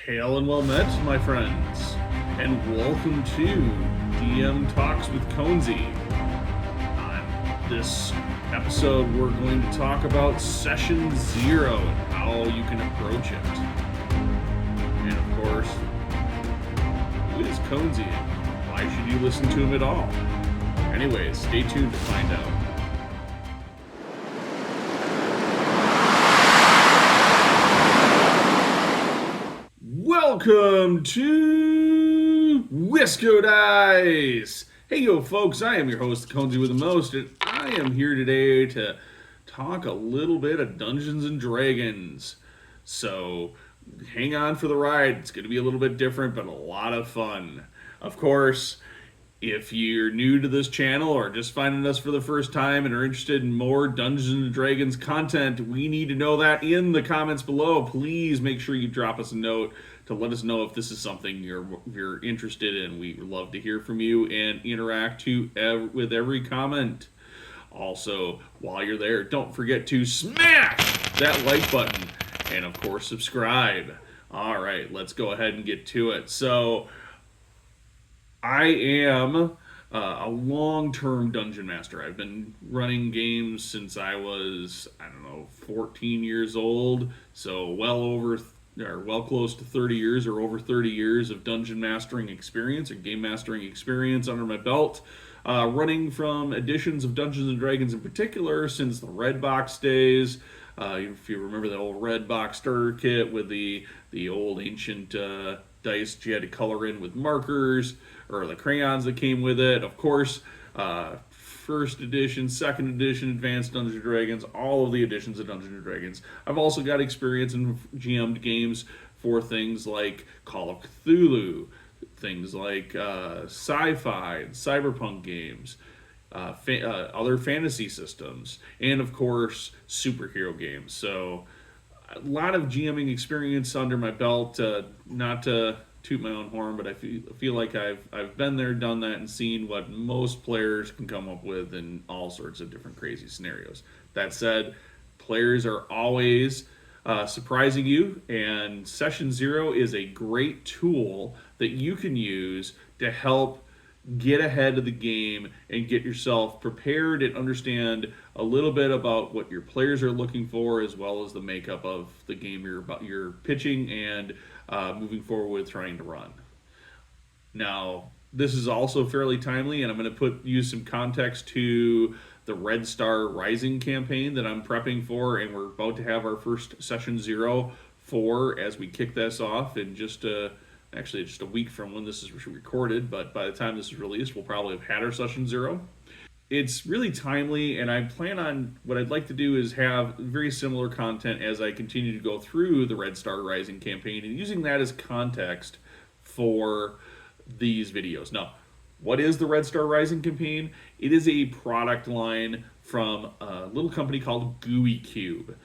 Hail and well met, my friends, and welcome to DM Talks with Conzi. On this episode, we're going to talk about Session 0 and how you can approach it. And of course, who is Conzi and why should you listen to him at all? Anyways, stay tuned to find out. Welcome to Wisco Dice! Hey yo folks, I am your host, Conzi with the Most, and I am here today to talk a little bit of Dungeons and Dragons. So, hang on for the ride. It's going to be a little bit different, but a lot of fun. Of course, if you're new to this channel or just finding us for the first time and are interested in more Dungeons and Dragons content, we need to know that in the comments below. Please make sure you drop us a note to let us know if this is something you're interested in. We would love to hear from you and interact with every comment. Also, while you're there, don't forget to smash that like button and, of course, subscribe. All right, let's go ahead and get to it. So, I am a long-term dungeon master. I've been running games since I was, 14 years old. So well close to 30 years or over 30 years of dungeon mastering experience or game mastering experience under my belt. Running from editions of Dungeons and Dragons in particular since the Red Box days. If you remember the old Red Box starter kit with the old ancient dice that you had to color in with markers, or the crayons that came with it. Of course, first edition, second edition, Advanced Dungeons and Dragons, all of the editions of Dungeons and Dragons. I've also got experience in GM'd games for things like Call of Cthulhu, things like sci-fi and cyberpunk games, other fantasy systems, and of course, superhero games. So, a lot of GMing experience under my belt. Not to toot my own horn, but I feel like I've been there, done that, and seen what most players can come up with in all sorts of different crazy scenarios. That said, players are always surprising you, and Session 0 is a great tool that you can use to help get ahead of the game and get yourself prepared and understand a little bit about what your players are looking for, as well as the makeup of the game you're pitching and moving forward with trying to run. Now, this is also fairly timely, and I'm going to use some context to the Red Star Rising campaign that I'm prepping for, and we're about to have our first Session 0 for as we kick this off in just a week from when this is recorded, but by the time this is released, we'll probably have had our Session 0. It's really timely, and I plan on, what I'd like to do is have very similar content as I continue to go through the Red Star Rising campaign, and using that as context for these videos. Now, what is the Red Star Rising campaign? It is a product line from a little company called Gooey Cube,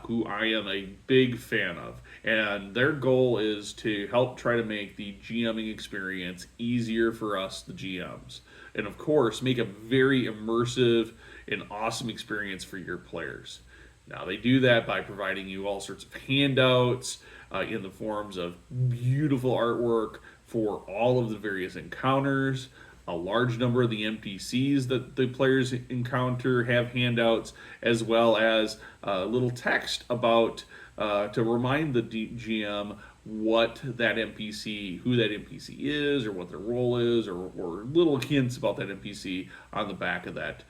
who I am a big fan of. And their goal is to help try to make the GMing experience easier for us, the GMs. And of course, make a very immersive and awesome experience for your players. Now, they do that by providing you all sorts of handouts in the forms of beautiful artwork for all of the various encounters. A large number of the NPCs that the players encounter have handouts, as well as a little text about to remind the GM what that NPC, who that NPC is, or what their role is, or little hints about that NPC on the back of that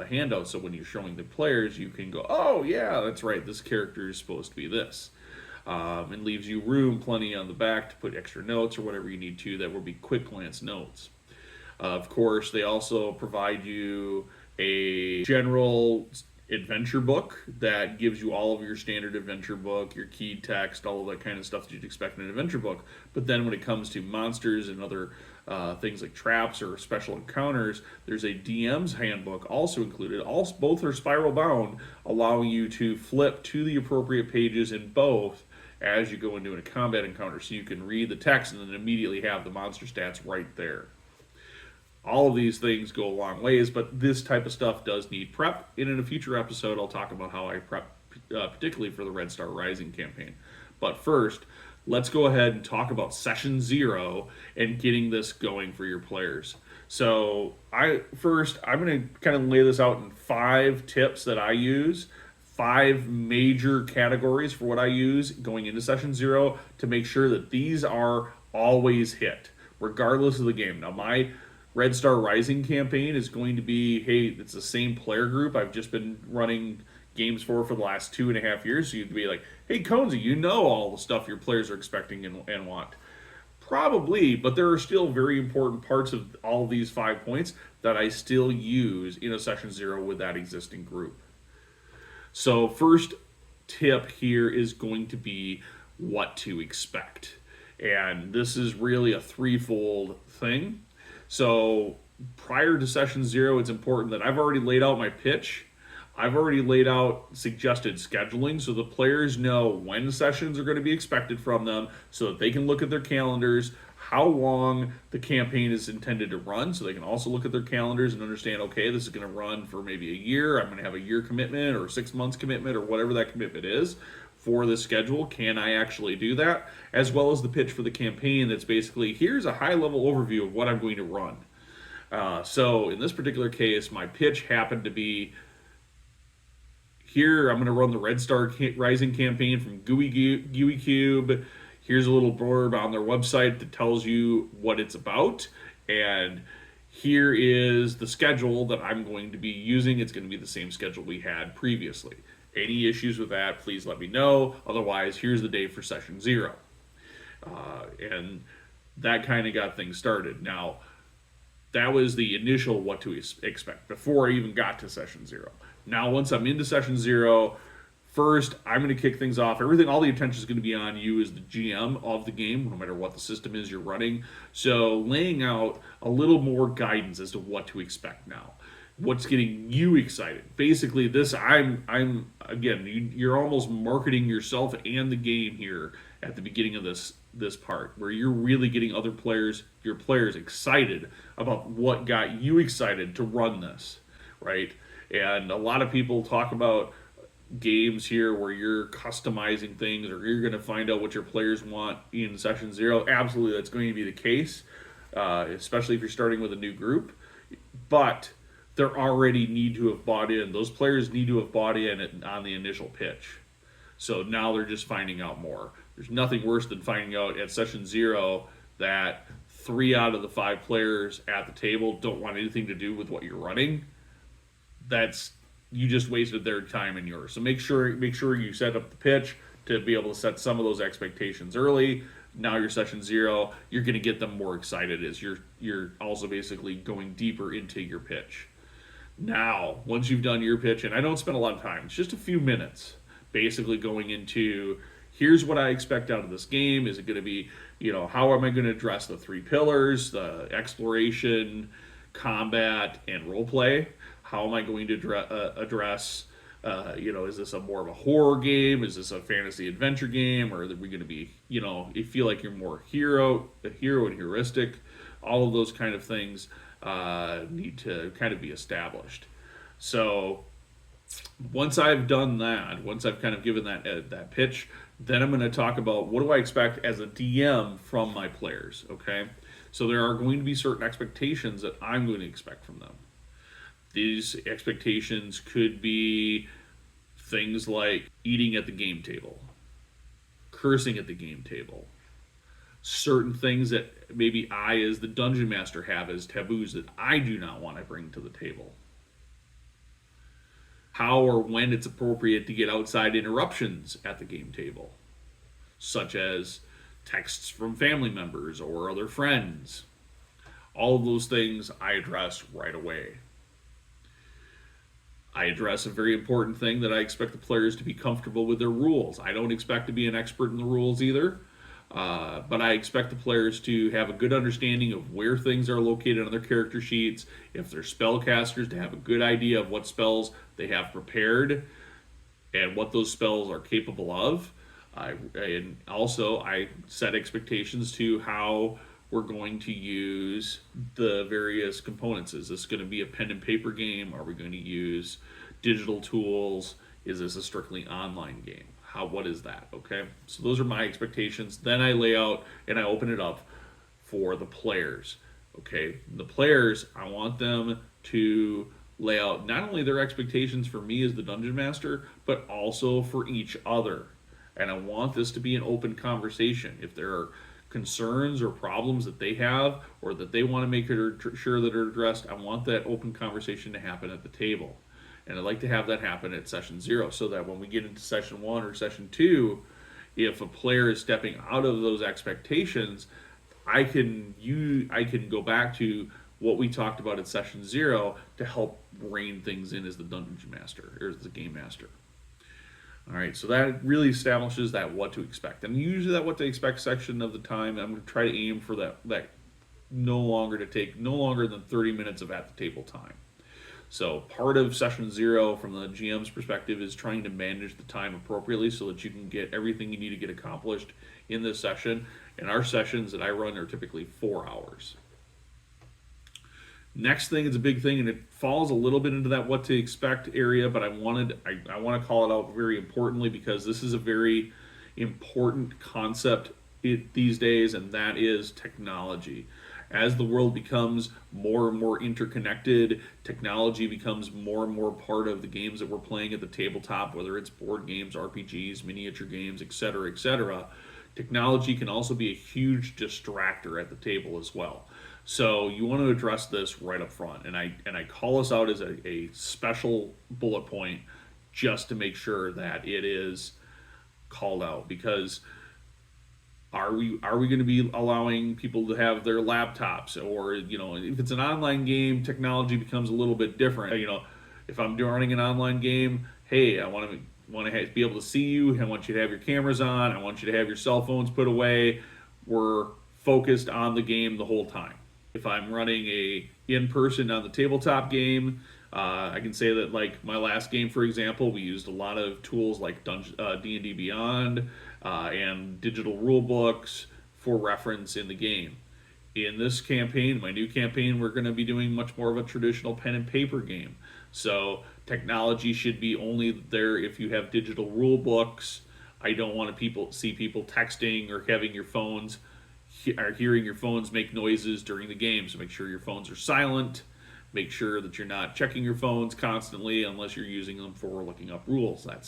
handout. So when you're showing the players, you can go, "Oh yeah, that's right. This character is supposed to be this." And leaves you plenty on the back to put extra notes or whatever you need to. That will be quick glance notes. Of course, they also provide you a general adventure book that gives you all of your standard adventure book, your keyed text, all of that kind of stuff that you'd expect in an adventure book. But then when it comes to monsters and other things like traps or special encounters, there's a DM's handbook also included. Both are spiral bound, allowing you to flip to the appropriate pages in both as you go into a combat encounter, so you can read the text and then immediately have the monster stats right there. All of these things go a long ways, but this type of stuff does need prep. And in a future episode, I'll talk about how I prep, particularly for the Red Star Rising campaign. But first, let's go ahead and talk about session 0 and getting this going for your players. So I'm going to kind of lay this out in 5 tips that I use, 5 major categories for what I use going into session 0 to make sure that these are always hit, regardless of the game. Now, my Red Star Rising campaign is going to be, hey, it's the same player group I've just been running games for the last 2.5 years. So you'd be like, hey, Conesy, you know all the stuff your players are expecting and want. Probably, but there are still very important parts of all of these 5 points that I still use in a session 0 with that existing group. So first tip here is going to be what to expect. And this is really a threefold thing. So prior to session 0, it's important that I've already laid out my pitch. I've already laid out suggested scheduling so the players know when sessions are going to be expected from them so that they can look at their calendars, how long the campaign is intended to run, so they can also look at their calendars and understand, okay, this is going to run for maybe a year, I'm going to have a year commitment or 6 months commitment or whatever that commitment is for the schedule. Can I actually do that? As well as the pitch for the campaign that's basically, here's a high-level overview of what I'm going to run. So in this particular case, my pitch happened to be, here I'm going to run the Red Star Rising campaign from Gooey Cube. Here's a little blurb on their website that tells you what it's about. And here is the schedule that I'm going to be using. It's going to be the same schedule we had previously. Any issues with that, please let me know. Otherwise, here's the day for session 0. And that kind of got things started. Now, that was the initial what to expect before I even got to session 0. Now, once I'm into session 0, first, I'm going to kick things off. All the attention is going to be on you as the GM of the game, no matter what the system is you're running. So, laying out a little more guidance as to what to expect now. What's getting you excited? Basically, you're almost marketing yourself and the game here at the beginning of this part, where you're really getting your players excited about what got you excited to run this, right? And a lot of people talk about games here where you're customizing things or you're going to find out what your players want in session 0. Absolutely, that's going to be the case, especially if you're starting with a new group. But they already need to have bought in. Those players need to have bought in on the initial pitch. So now they're just finding out more. There's nothing worse than finding out at session 0 that 3 out of the 5 players at the table don't want anything to do with what you're running. You just wasted their time and yours. So make sure you set up the pitch to be able to set some of those expectations early. Now your session 0, you're going to get them more excited as you're also basically going deeper into your pitch. Now, once you've done your pitch, and I don't spend a lot of time, it's just a few minutes, basically going into, here's what I expect out of this game. Is it going to be, how am I going to address the 3 pillars, the exploration, combat, and role play? How am I going to address, is this more of a horror game? Is this a fantasy adventure game? Or are we going to be, you feel like you're more a hero and heuristic? All of those kind of things need to kind of be established. So once I've done that, once I've kind of given that pitch, then I'm going to talk about what do I expect as a DM from my players, okay? So there are going to be certain expectations that I'm going to expect from them. These expectations could be things like eating at the game table, cursing at the game table, certain things that maybe I, as the dungeon master, have as taboos that I do not want to bring to the table. How or when it's appropriate to get outside interruptions at the game table, such as texts from family members or other friends. All of those things I address right away. I address a very important thing that I expect the players to be comfortable with their rules. I don't expect to be an expert in the rules either, but I expect the players to have a good understanding of where things are located on their character sheets. If they're spellcasters, to have a good idea of what spells they have prepared and what those spells are capable of. And also, I set expectations to how we're going to use the various components. Is this going to be a pen and paper game? Are we going to use digital tools? Is this a strictly online game? what is that? Okay, so those are my expectations. Then I lay out and I open it up for the players. Okay, the players, I want them to lay out not only their expectations for me as the dungeon master, but also for each other. And I want this to be an open conversation. If there are concerns or problems that they have or that they want to make sure that are addressed, I want that open conversation to happen at the table. And I'd like to have that happen at session 0 so that when we get into session 1 or session 2, if a player is stepping out of those expectations, I can go back to what we talked about at session 0 to help rein things in as the dungeon master or as the game master. All right, so that really establishes that what to expect. And usually that what to expect section of the time, I'm going to try to aim for that no longer than 30 minutes of at the table time. So part of session 0 from the GM's perspective is trying to manage the time appropriately so that you can get everything you need to get accomplished in this session. And our sessions that I run are typically 4 hours. Next thing is a big thing, and it falls a little bit into that what to expect area, but I want to call it out very importantly because this is a very important concept these days, and that is technology. As the world becomes more and more interconnected, technology becomes more and more part of the games that we're playing at the tabletop, whether it's board games, RPGs, miniature games, etc., etc. Technology can also be a huge distractor at the table as well. So you want to address this right up front, and I call this out as a special bullet point just to make sure that it is called out, because are we going to be allowing people to have their laptops, or if it's an online game, technology becomes a little bit different. If I'm running an online game, hey, I want to be able to see you. I want you to have your cameras on. I want you to have your cell phones put away. We're focused on the game the whole time. If I'm running a in-person on the tabletop game, I can say that, like my last game, for example, we used a lot of tools like D&D Beyond and digital rule books for reference in the game. In this campaign, my new campaign, we're going to be doing much more of a traditional pen and paper game. So technology should be only there if you have digital rule books. I don't want to see people texting or having your phones hearing your phones make noises during the game. So make sure your phones are silent. Make sure that you're not checking your phones constantly unless you're using them for looking up rules. And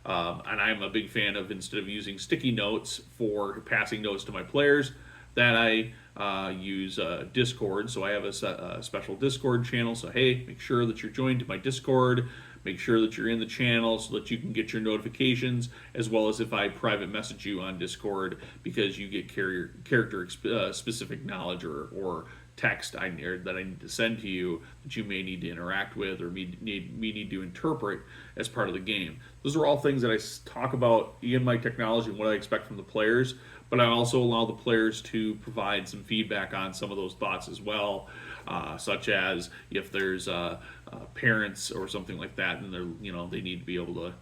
I'm a big fan of, instead of using sticky notes for passing notes to my players, that I use Discord. So I have a special Discord channel. So hey, make sure that you're joined to my Discord. Make sure that you're in the channel so that you can get your notifications, as well as if I private message you on Discord, because you get character specific knowledge or text that I need to send to you that you may need to interact with or need to interpret as part of the game. Those are all things that I talk about in my technology and what I expect from the players, but I also allow the players to provide some feedback on some of those thoughts as well, such as if there's parents or something like that, and they need to be able to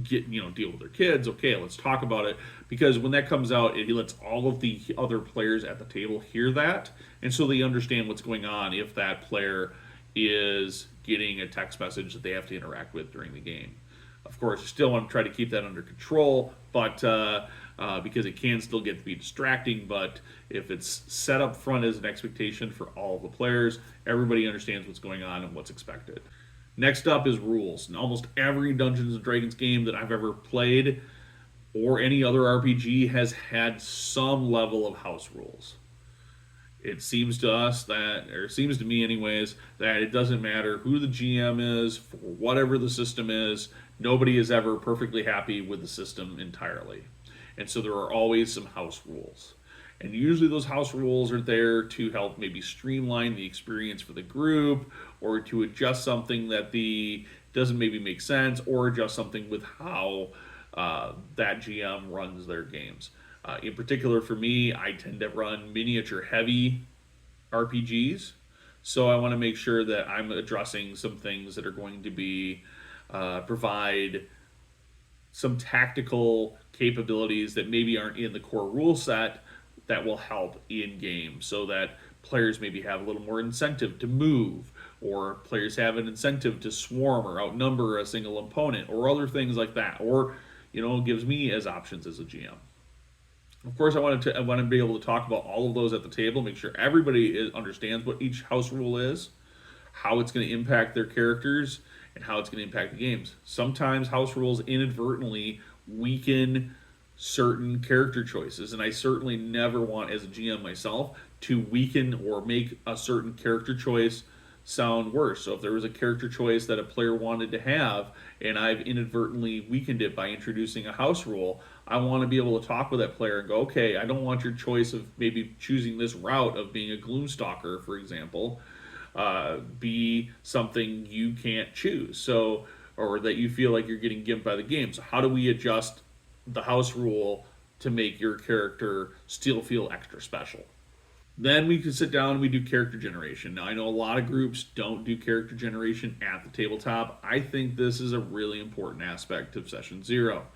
deal with their kids. Okay, let's talk about it, because when that comes out, it lets all of the other players at the table hear that, and so they understand what's going on if that player is getting a text message that they have to interact with during the game. Of course, you still want to try to keep that under control, but because it can still get to be distracting. But if it's set up front as an expectation for all of the players, everybody understands what's going on and what's expected. Next up is rules. And almost every Dungeons & Dragons game that I've ever played, or any other RPG, has had some level of house rules. It seems to me anyways, that it doesn't matter who the GM is, for whatever the system is, nobody is ever perfectly happy with the system entirely. And so there are always some house rules. And usually those house rules are there to help maybe streamline the experience for the group, or to adjust something that doesn't maybe make sense, or adjust something with how that GM runs their games. In particular for me, I tend to run miniature heavy RPGs, so I want to make sure that I'm addressing some things that are going to be provide some tactical capabilities that maybe aren't in the core rule set that will help in game, so that players maybe have a little more incentive to move, or players have an incentive to swarm or outnumber a single opponent, or other things like that, or gives me as options as a GM. Of course, I want to be able to talk about all of those at the table, make sure everybody understands what each house rule is, how it's going to impact their characters, and how it's going to impact the games. Sometimes house rules inadvertently weaken certain character choices, and I certainly never want, as a GM myself, to weaken or make a certain character choice sound worse. So if there was a character choice that a player wanted to have, and I've inadvertently weakened it by introducing a house rule, I want to be able to talk with that player and go, okay, I don't want your choice of maybe choosing this route of being a Gloomstalker, for example, be something you can't choose. So, or that you feel like you're getting gimped by the game. So how do we adjust the house rule to make your character still feel extra special? Then we can sit down and we do character generation. Now, I know a lot of groups don't do character generation at the tabletop. I think this is a really important aspect of Session Zero.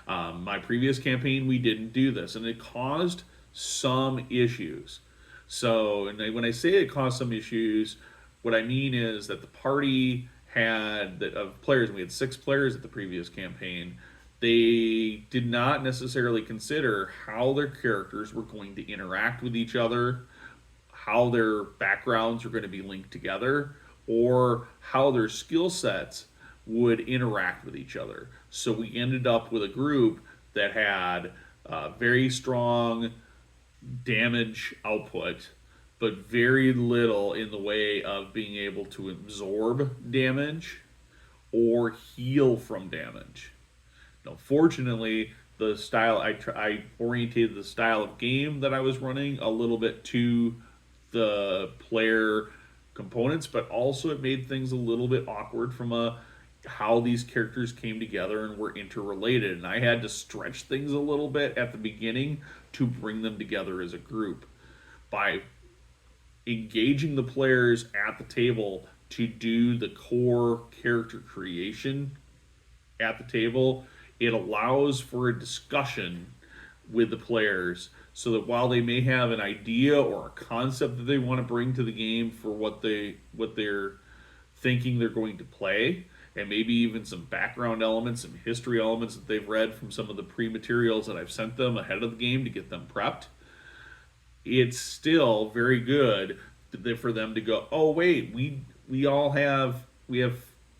My previous campaign, we didn't do this, and it caused some issues. So, when I say it caused some issues, what I mean is that the party had, of players, we had 6 players at the previous campaign, they did not necessarily consider how their characters were going to interact with each other, how their backgrounds were going to be linked together, or how their skill sets would interact with each other. So we ended up with a group that had very strong damage output, but very little in the way of being able to absorb damage or heal from damage. Now, fortunately, the style I orientated the style of game that I was running a little bit to the player components, but also it made things a little bit awkward from how these characters came together and were interrelated, and I had to stretch things a little bit at the beginning to bring them together as a group by engaging the players at the table to do the core character creation at the table. It allows for a discussion with the players so that while they may have an idea or a concept that they want to bring to the game for what they're thinking they're going to play, and maybe even some background elements, some history elements that they've read from some of the pre-materials that I've sent them ahead of the game to get them prepped, it's still very good for them to go, oh wait, we have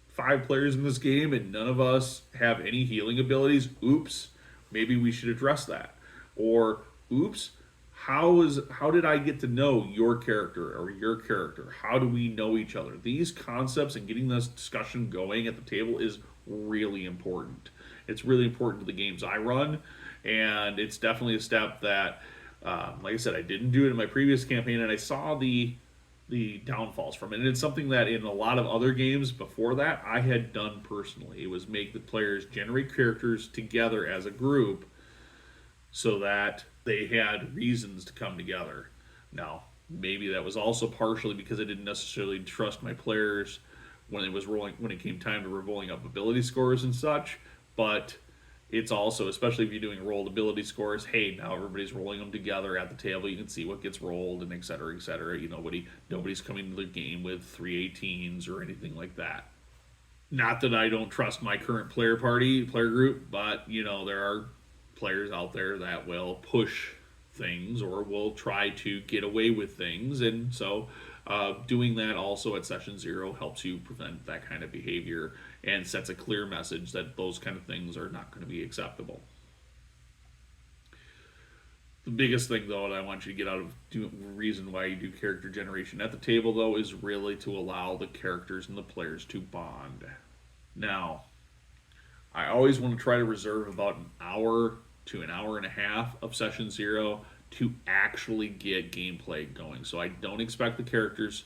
5 players in this game and none of us have any healing abilities. Oops, maybe we should address that. Or oops, how did I get to know your character or your character? How do we know each other? These concepts and getting this discussion going at the table is really important. It's really important to the games I run, and it's definitely a step that, like I said, I didn't do it in my previous campaign, and I saw the downfalls from it. And it's something that in a lot of other games before that I had done personally. It was make the players generate characters together as a group so that they had reasons to come together. Now, maybe that was also partially because I didn't necessarily trust my players when it came time to rolling up ability scores and such, but it's also, especially if you're doing rolled ability scores, hey, now everybody's rolling them together at the table. You can see what gets rolled and et cetera, et cetera. Nobody's coming to the game with 318s or anything like that. Not that I don't trust my current player group, but there are players out there that will push things or will try to get away with things, and so doing that also at Session Zero helps you prevent that kind of behavior and sets a clear message that those kind of things are not going to be acceptable. The biggest thing, though, that I want you to get out of the reason why you do character generation at the table, though, is really to allow the characters and the players to bond. Now, I always want to try to reserve about an hour to an hour and a half of Session Zero to actually get gameplay going. So I don't expect the characters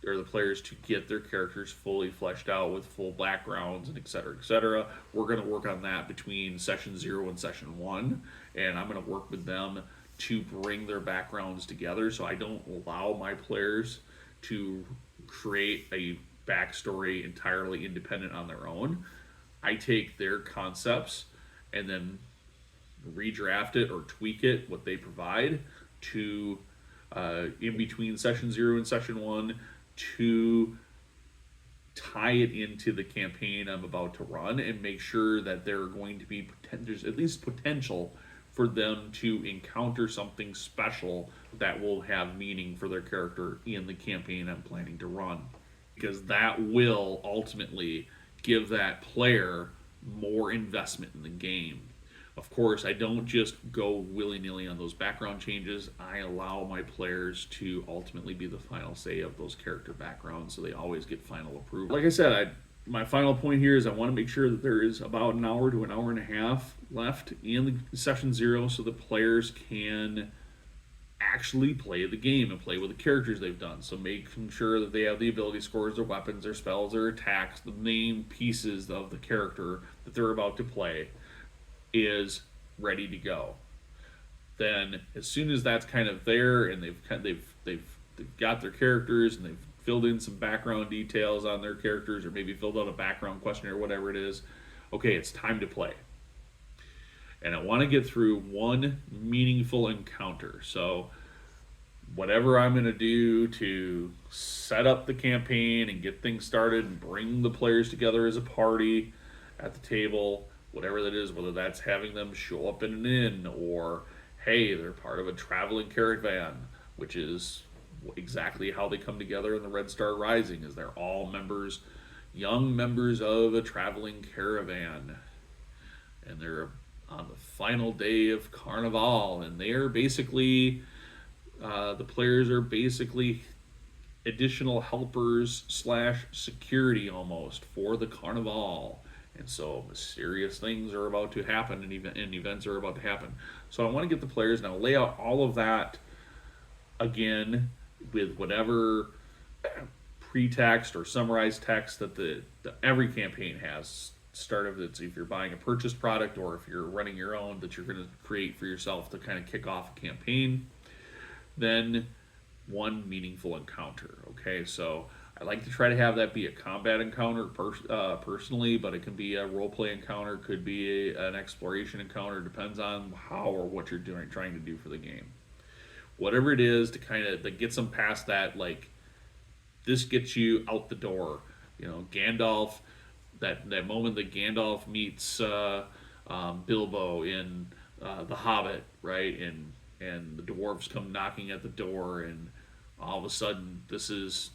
or the players to get their characters fully fleshed out with full backgrounds and et cetera, et cetera. We're going to work on that between Session 0 and Session 1, and I'm going to work with them to bring their backgrounds together, so I don't allow my players to create a backstory entirely independent on their own. I take their concepts and then redraft it or tweak it, what they provide, to in between Session 0 and Session 1 to tie it into the campaign I'm about to run and make sure that there are going to be there's at least potential for them to encounter something special that will have meaning for their character in the campaign I'm planning to run. Because that will ultimately give that player more investment in the game. Of course, I don't just go willy-nilly on those background changes. I allow my players to ultimately be the final say of those character backgrounds, so they always get final approval. Like I said, my final point here is I want to make sure that there is about an hour to an hour and a half left in the session 0 so the players can actually play the game and play with the characters they've done. So making sure that they have the ability scores, their weapons, their spells, their attacks, the main pieces of the character that they're about to play is ready to go. Then as soon as that's kind of there and they've got their characters and they've filled in some background details on their characters or maybe filled out a background questionnaire or whatever it is, okay, it's time to play. And I want to get through one meaningful encounter. So whatever I'm going to do to set up the campaign and get things started and bring the players together as a party at the table, whatever that is, whether that's having them show up in an inn or, hey, they're part of a traveling caravan, which is exactly how they come together in the Red Star Rising, is they're all members, young members of a traveling caravan. And they're on the final day of Carnival, and they are basically, the players are basically additional helpers / security almost for the Carnival. And so mysterious things are about to happen and events are about to happen. So I want to get the players, and I'll lay out all of that again with whatever pretext or summarized text that every campaign has. Start of it, so if you're buying a purchased product or if you're running your own that you're going to create for yourself to kind of kick off a campaign. Then one meaningful encounter. Okay, so I like to try to have that be a combat encounter personally, but it can be a role play encounter, could be an exploration encounter, depends on how or what you're trying to do for the game. Whatever it is to kind of that gets them past that, like this gets you out the door. You know, Gandalf. That moment that Gandalf meets Bilbo in The Hobbit, right? And the dwarves come knocking at the door, and all of a sudden, this is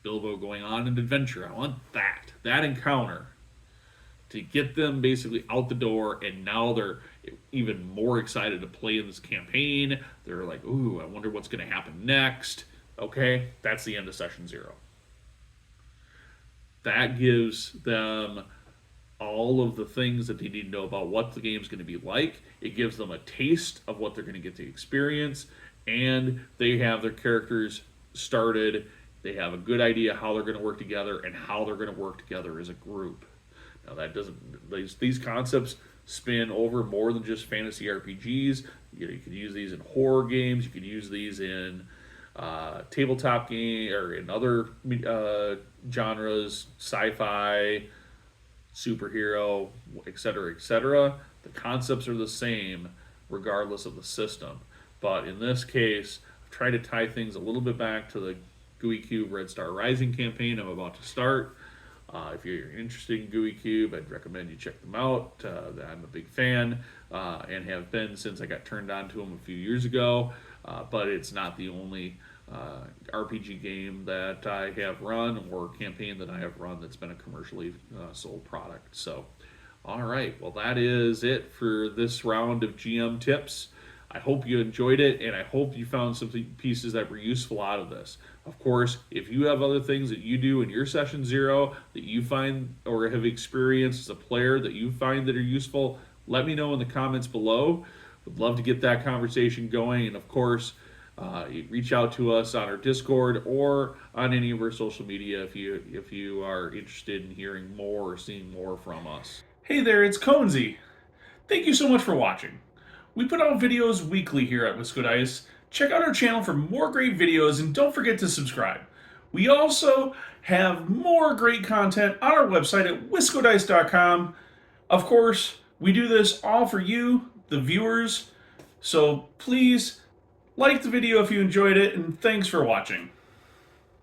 Bilbo going on an adventure. I want that encounter to get them basically out the door, and now they're even more excited to play in this campaign. They're like, ooh, I wonder what's going to happen next. Okay, that's the end of session 0. That gives them all of the things that they need to know about what the game's going to be like. It gives them a taste of what they're going to get to experience, and they have their characters started. They have a good idea how they're going to work together and how they're going to work together as a group. Now that doesn't, these concepts spin over more than just fantasy RPGs. You could use these in horror games. You could use these in tabletop game or in other genres, sci-fi, superhero, etc., etc. The concepts are the same regardless of the system. But in this case, I've tried to tie things a little bit back to the Gooey Cube Red Star Rising campaign I'm about to start. If you're interested in Gooey Cube, I'd recommend you check them out. I'm a big fan and have been since I got turned on to them a few years ago. But it's not the only RPG game that I have run or campaign that I have run that's been a commercially sold product. So, all right, well, that is it for this round of GM tips. I hope you enjoyed it, and I hope you found some pieces that were useful out of this. Of course, if you have other things that you do in your session 0 that you find or have experienced as a player that you find that are useful, let me know in the comments below. Would love to get that conversation going, and of course, reach out to us on our Discord or on any of our social media if you are interested in hearing more or seeing more from us. Hey there, it's Conzi. Thank you so much for watching. We put out videos weekly here at Wisco Dice. Check out our channel for more great videos and don't forget to subscribe. We also have more great content on our website at wiscodice.com. Of course, we do this all for you, the viewers, so please like the video if you enjoyed it, and thanks for watching.